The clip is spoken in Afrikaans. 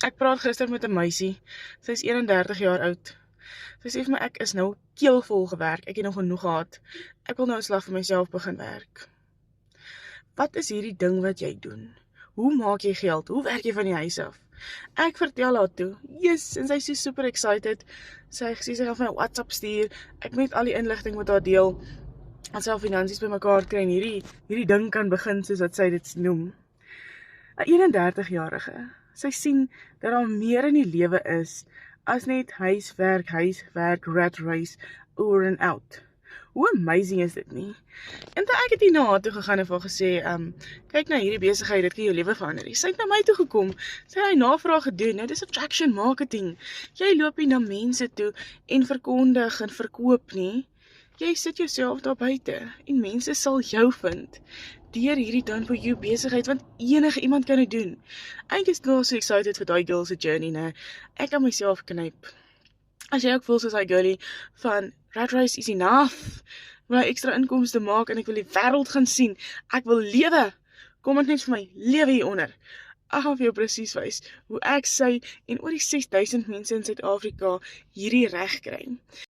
Ek praat gister met 'n meisie. Sy is 31 jaar oud. Sy sê vir my ek is nou keelvol gewerk. Ek het nou genoeg gehad. Ek wil nou 'n slag vir myself begin werk. Wat is hierdie ding wat jy doen? Hoe maak jy geld? Hoe werk jy van die huis af? Ek vertel haar toe. Yes, en sy is so super excited. Sy sê sy gaan vir my WhatsApp stuur. Ek moet al die inligting met haar deel. As sy al finansies bymekaar kry en hierdie ding kan begin soos wat sy dit noem. 'n 31-jarige. Sy sien dat daar meer in die lewe is as net huiswerk, rat race, oor en out. Hoe amazing is dit nie? En toe ek het hier na haar toe gegaan en vir haar gesê, kyk na hierdie besigheid, dit kan jou lewe verander. Sy het na my toe gekom, sy het hy navraag gedoen, nou dis attraction marketing. Jy loop nie na mense toe en verkondig en verkoop nie. Jy sit jouself daar buite en mense sal jou vind deur hierdie done for you besigheid, want enige iemand kan dit doen. Ek is nou so excited vir daai girl se journey, né? Ek kan myself knyp. As jy ook voel soos hy girlie van rat race is enough, wil hy extra inkomste maak en ek wil die wêreld gaan sien, ek wil lewe, kom ek net vir my lewe hieronder. Ek gaan vir jou presies wys hoe ek sy en oor die 6000 mense in Suid-Afrika hierdie reg kry.